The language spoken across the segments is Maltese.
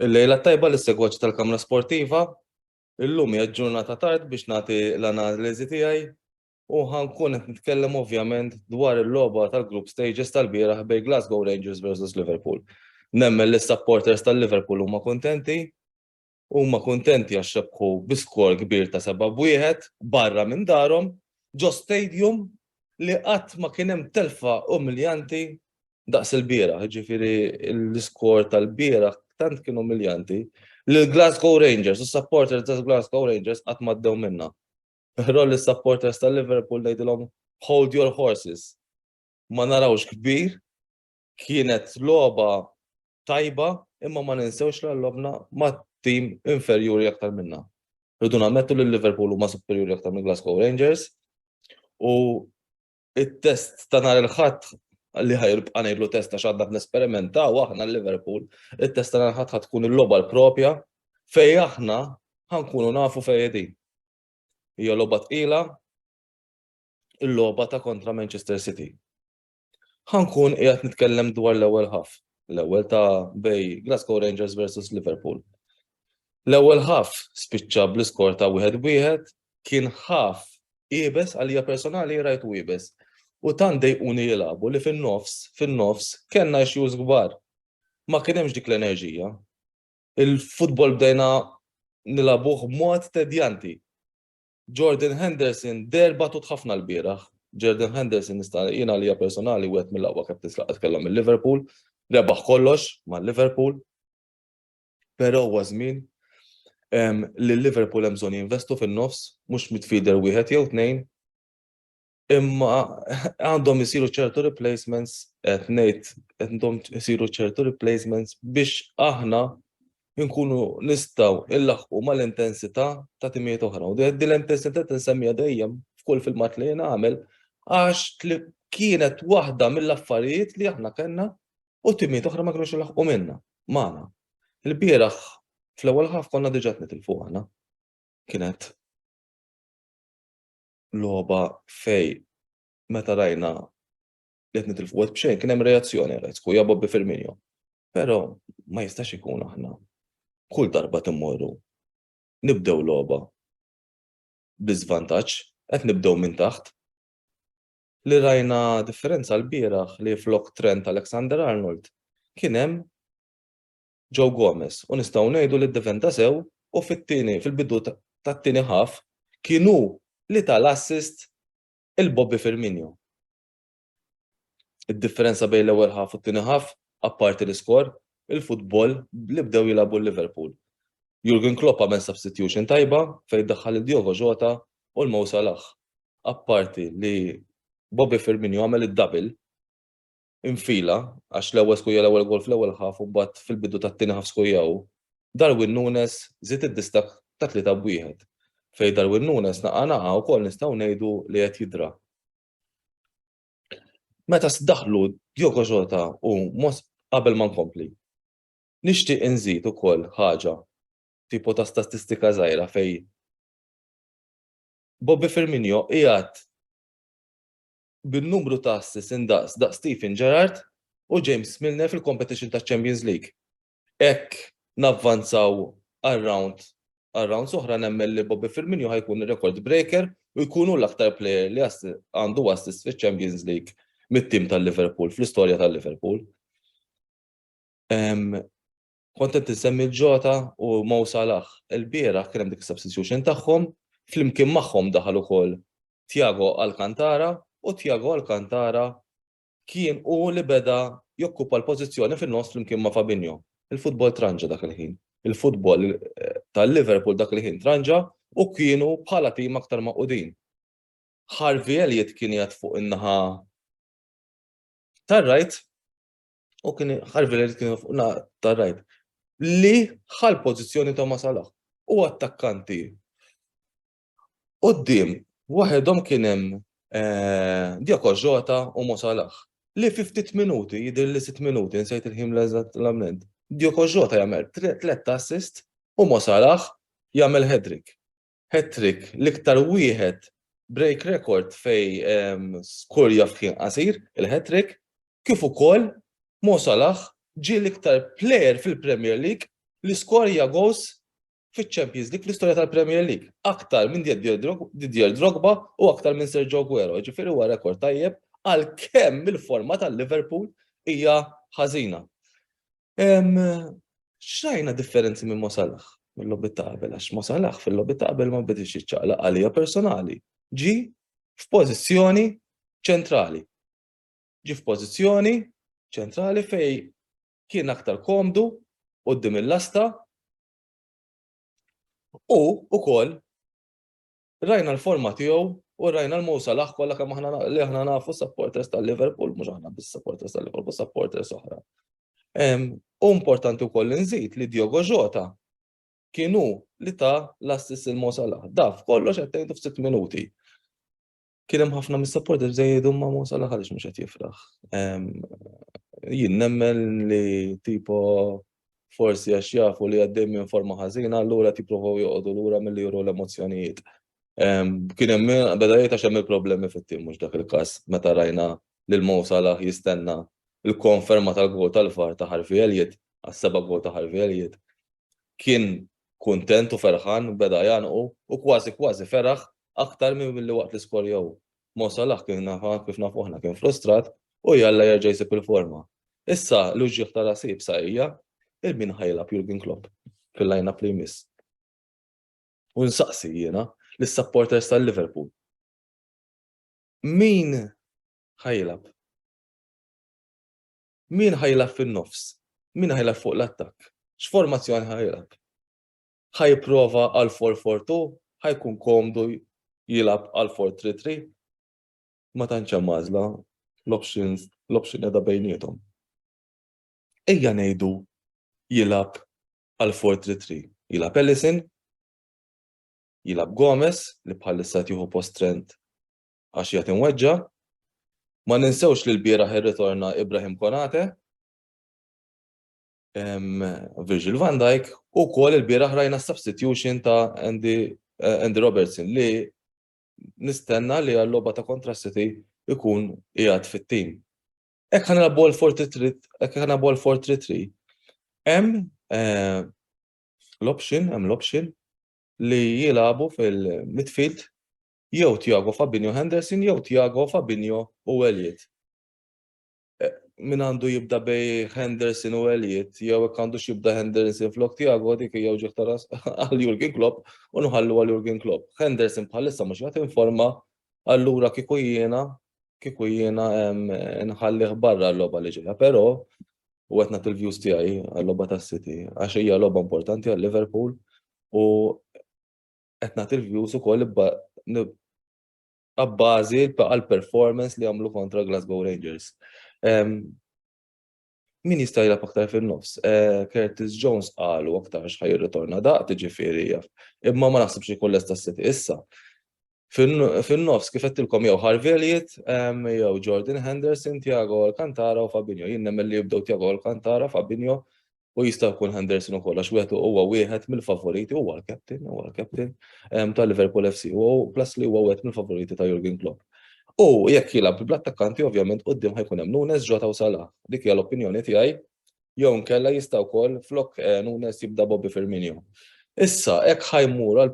Il-lejla tajba l-segwaċ tal-Kamra Sportiva, illum hija ġurnata tard biex nagħti l-analiżi tiegħi u ħankun qed nitkellem ovvjament dwar il-logħba tal-group stages tal-bieraħ bejn Glasgow Rangers versus Liverpool. Nemmen li supporters tal-Liverpool huma kuntenti għax rebħu bi skor kbir ta' 7-1 barra minn darhom ġo stadium li qatt ma kien hemm telfa umiljanti daqs il-bieraħ, ġifieri l-iskor tal-bieraħ tant kienu umiljanti li l-Glasgow Rangers u supporters tal-Glasgow Rangers qatt ma ddew minnha. Però l-supporters tal-Liverpool ngħidilhom hold your horses. Ma narawx kbir, kienet logħba tajba imma ma ninsewx li logħbna ma' tim inferjuri aktar minna. Rridu nammettu li Liverpool huma superjuri aktar minn Glasgow Rangers u it-test ta' nhar il-Ħadd li ħajrbqa' ngħidlu test għax għadna nesperimentaw aħna l-Liverpool, it-test ta' nhar il-Ħadd ħadd tkun il-logħba l-propja fejn aħna ħankunu nafu fejn din. Hija logħba tqila, il-logħba ta' kontra Manchester City. Ħankun qiegħed nitkellem dwar l-ewwel ħaf, l-ewwel ta' bej Glasgow Rangers versus Liverpool. L-ewwel ħaf spiċċa bl-iskor ta' 1-1 kien ħaf qiebes għalija personali rajt qiebes. U tant dejquni jilagħbu li fin-nofs kellna issues kbar. Ma kien hemmx dik l-enerġija. Il-futbol bdejna nilagħbuh b'mod tedjanti. Jordan Henderson batut ħafna l-bieraħ. Jordan Henderson nista' jiena għalija personali wieħed mill-aqwa captains li tkellem mill-Liverpool, rebaħ kollox mal-Liverpool. Però huwa żmien li Liverpool hemm bżonn jinvestu fin-nofs, mhux midfielder wieħed jew tnejn, imma għandhom isiru ċertu replacements biex aħna nkunu nistgħu nlaħqu mal-intensità ta' timijiet oħra. U din l-intensità tinsemmiha dejjem f'kull filmat li jien għamel għax kienet waħda mill-affarijiet li aħna kellna u timijiet oħra ma kinux ilaħqu minnha magħna. Il-bieraħ fl-ewwel ħaf konna diġà nitilfu aħna. Kienet logħba fejn meta rajna li qed nitilfu wieħed b'xejn kien hemm reazzjoni rajt skuja Bobby Firmino. Però ma jistax ikun aħna kull darba timmorru nibdew logħba b'iżvantaġġ, qed nibdew minn taħt. Li rajna differenza l-bieraħ li flok Trent Alexander-Arnold kien hemm Joe Gomez u nistgħu ngħidu li ddefenda sew u fil-bidu tat-tieni ħaf kienu li tal-assist il-Bobby Firmino. Id-differenza bejn l-ewwel ħaf u t-tieni ħaf apparti l-iskor, il-futbol li bdew jilagħbu l-Liverpool. Jurgen Klopp għamel substitution tajba fejn daħħal il-Diogo Jota u l-Mo Salah. Apparti li Bobby Firmino għamel id-double infila għax l-ewwel skujja l-ewwel gol fl-ewwel ħaf u mbagħad fil-bidu tat-tieni ħaf skujjaw. Darwin Núñez żied id-distak ta' 3-1. Fejn Darwin Núñez naqa' wkoll nistgħu ngħidu li qed jidra. Meta daħlu Diogo Jota u qabel ma nkompli. Nixtieq inżid ukoll ħaġa tipo ta' statistika żgħira fejn Bobby Firmino qiegħed bin-numru ta' assists indaqs daqs Stephen Gerrard u James Milner fil-competition ta' Champions League. Hekk navvanzaw għal-rounds oħra nemmen li Bobby Firmino ħajkun ir-record breaker u jkunu l-aktar player li għandu assist fiċ-Champions League mit-tim tal-Liverpool, fl-istorja tal-Liverpool. Kont qed insemmi l-Jota u Mo Salah. Il-bieraħ kien hemm dik is-substitution tagħhom, flimkien magħhom daħal ukoll Thiago Alcantara u Thiago Alcantara kien li beda jokkupa l-pożizzjoni fin-nofs flimkien ma' Fabinho. Il-futbol tranġa dak il-ħin. Il-futbol tal-Liverpool dak il-ħin tranġa u kienu bħala tim aktar maqudin. Harvey Elliott kien jgħid fuq in-naħa tar-right u Harvey Elliott kien fuq in-naħa tar-right li ħal pożizzjoni ta' Ma Salah u attakkanti. Quddiem waħedhom kien hemm Diogo Jota u Mo Salah. Li 50 minuti jidher li 6 minuti nsejt il-ħin l-eżattament. Diogo Jota jagħmel 3 assist u Mo Salah jagħmel hat-trick. Hat-trick l-iktar wieħed break record fej skorja f'ħin qasir, il-hat-trick, kif ukoll Mo Salah ġie l-iktar player fil-Premier League L-iskorja goes fiċ-Champions League fl-istorja tal-Premier League. Aktar minn Didier Drogba u aktar minn Sergio Aguero. Ġifieri huwa rekord tajjeb għalkemm il-forma tal-Liverpool hija ħażina. X'rajna differenzi minn Mo Salah mill-logħbi ta' qabel għax Mo Salah fil-logħbi ta' qabel ma bdietx jiċċaqlaq għalija personali. Ġi f'pożizzjoni ċentrali. Ġi f'pożizzjoni ċentrali fejn kien aktar komdu quddiem il-lasta u wkoll rajna l-forma tiegħu u rajna l-Mo Salah kollha kemm aħna nafu supporters tal-Liverpool, mhux aħna biss supporters tal-Liverpool, supporters oħra. U importanti wkoll inżid li Diogo Jota kienu li ta' l-assist il-Mo Salah. Daf kollox qed tgħidu f'6 minuti. Kien hemm ħafna mis-supporters żejjedu ma' Mo Salah għaliex mhux qed jifraħ. Jien nemmen li tipo forsi għax jafu li għaddej minn forma ħażina allura tippruvaw joqogħdu lura milli juru l-emozzjonijiet. Kien hemm bedajiet għax hemm il-problemi fit-tim mhux dak il-każ meta rajna lil Mo Salah jistenna il-konferma tal-gol tal-VAR ta' Harvey Elliott għas-7 gol ta' Harvey Elliott. Kien kuntent u ferħan beda janqu u kważi feraħ aktar minn milli waqt l-iskorjaw. Mo Salah kien kif nafu aħna kien frustrat u jalla jerġa' jsib il-forma. Issa l-uġġieħ ta' rasib sa hija il-min ħajlab Jurgen Klopp fil-line-up li jmiss. U nsaqsi jiena lis-supporters tal-Liverpool. Min ħajlab? Min ħajlab fin-nofs? Min ħajlab fuq l-attakk? X'formazzjoni ħajlab? Ħajprova għal 4-4-2, ħajkun komdu jilab għal 4-3-3. Ma tantx hemm għażla l-option qiegħda bejniethom. Ejja ngħidu jilab għal 4-3-3. Jilab Ellison, jilab Gomez li bħalissa tieħu post Trent għax jagħti mweġġa. Ma ninsewx li l-bieraħ irritorna Ibrahim Konate, Virgil van Dijk u wkoll il-bieraħ rajna substitution ta' Andy Robertson li nistenna li għall-logħba ta' kontra City ikun qiegħed fit-tim. Hekk ħanilagħbu l-4-3-3. Hemm l-option li jilagħbu fil-midfield jew Thiago Fabinho Henderson jew Thiago Fabinho u Elliott. Min għandu jibda bej Henderson u Elliott jew hekk għandux jibda Henderson flok Thiago dik hija ġieħ taras għal Jurgen Klopp u nħallu għal Jurgen Klopp. Henderson bħalissa mhux jagħti informa allura kieku jiena nħallih barra l-logħba li ġejja, però u qed nagħti l-views tiegħi għall-logħba tas-City għax hija logħba importanti għal-Liverpool u qed nagħti l-views ukoll abbażi għall-performance li għamlu kontra Glasgow Rangers. Min jista' jilgħab aktar fin-nofs? Curtis Jones qalu aktar x'ħajirritorna daqq tiġifieri jaf. Imma ma naħsibx ikun lesta s-City issa. Fin-nofs kif qedtilkom jew Harvey Elliott, jew Jordan Henderson, Thiago Alcantara u Fabinho. Jien nemmen li jibdew Thiago Alcantara, Fabinho u jista' jkun Henderson ukoll għax wieħed huwa wieħed mill-favoriti huwa l-captain tal-Liverpool FC u plus li huwa wieħed mill-favoriti ta' Jurgen Klopp. U jekk jilgħab bl-attakkanti ovvjament quddiem ħajkun hemm Nunes, Jota u Salah. Dik hija l-opinjoni tiegħi. Jew nkella jista' wkoll flok Nunes jibda Bobby Firmino. Issa hekk ħajmur għal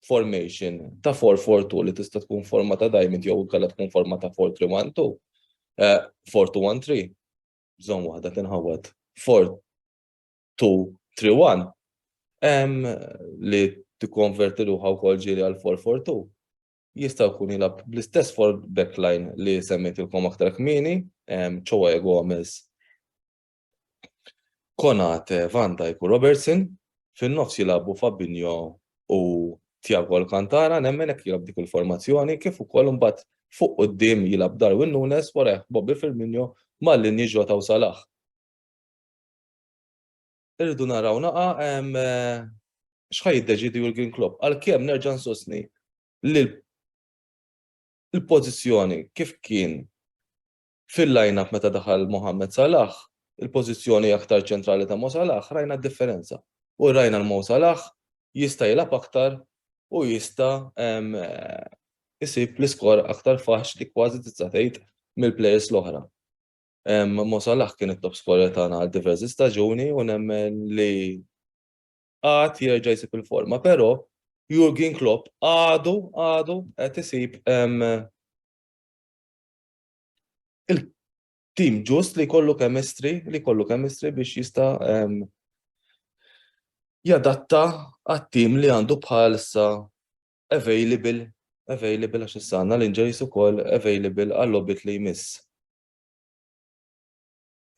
formation ta' 4-4-2 li tista' tkun forma ta' diamond jew inkella tkun forma ta' 4-3-1-2. 4-2-1-3. Bżonn waħda tinħawad. 4-2-3-1. Li tikkonvertiluha wkoll ġieli għal 4-4-2. Jista' jkun jilgħab bl-istess backline li semmejtilkom aktar kmieni, Choa Gomez, Konate, Van Dijk u Robertson, fin-nofs jilagħbu Fabinho u Thiago Alcantara, nemmen hekk jilgħab dik il-formazzjoni kif ukoll imbagħad fuq quddiem jilgħab Darwin Nunes wara Bobby Firmino mal-linji Jota u Salah. Irridu naraw naqa' x'ħajiddeċiedi Jurgen Klopp għalkemm nerġa' nsostni li il-pożizzjoni kif kien fil-line-up meta daħal Mohamed Salah, il-pożizzjoni aktar ċentrali ta' Mo Salah rajna d-differenza. U rajna l-Mo Salah jista' jilgħab aktar u jista' isib l-iskor aktar faċli kważi tista' tgħid mill-plejers l-oħra. Mo Salah kien it-top scorer tagħna għal diversi staġuni u nemmen li għad jerġa' jsib il-forma, però Jurgen Klopp għadu qed isib il-tim ġust li jkollu chemistry biex jista' jadatta għat-tim li għandu bħalissa available għax issa għandna l-injuries ukoll available għall-logħbiet li jmiss.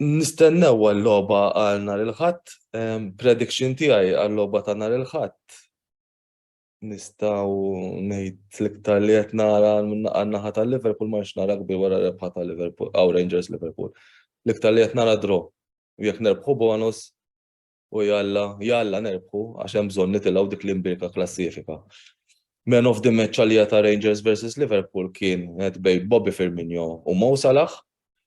Nistennew għall-logħba għal nhar il-Ħadd, prediction tiegħi għall-logħba ta' nhar il-Ħadd. Nistgħu ngħid l-iktar li qed nara għan-naħa tal-Liverpool ma nara kbir wara rebħa tal-Liverpool aw Rangers Liverpool. L-iktar li qed nara draw. U jekk nerbħu bonus u jalla nerbħu għax hemm bżonn nitilgħu dik l-imbirka klassifika. Man of the match għalija ta' Rangers versus Liverpool kien qed bej Bobby Firmino u Mo Salah.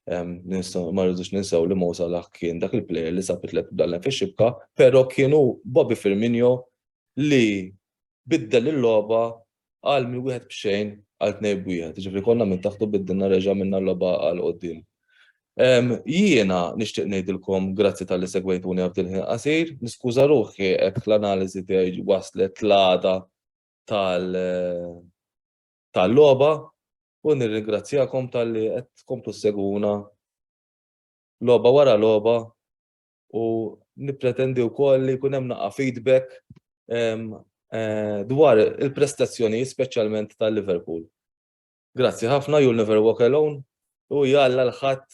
Ma rridux ninsew li Mo Salah kien dak il-plejer li sab it-tlet bdallen fix-xibka, però kienu Bobby Firmino li biddel il-logħba għal minn wieħed b'xejn għal tnejn b'wieħed. Ġifri konna minn taħtu biddilna reġa' minna l-logħba għal qudiem. Jiena nixtieq ngħidilkom grazzi tal-li segwejtuni għabdil ħin qasir, niskuża ruħi hekk l-analiżi tiegħi waslet l-għada tal-logħba u nirringrazzjakom tal-li qed tkomplu segwuna logħba wara logħba u nippretendi wkoll li jkun hemm naqa' feedback dwar il-prestazzjonijiet speċjalment tal-Liverpool. Grazzi ħafna, you'll never walk alone u jalla l-ħadd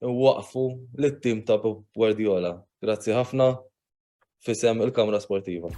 waqfu lit-tim ta' Guardiola. Grazzi ħafna fisem il-Kamra Sportiva.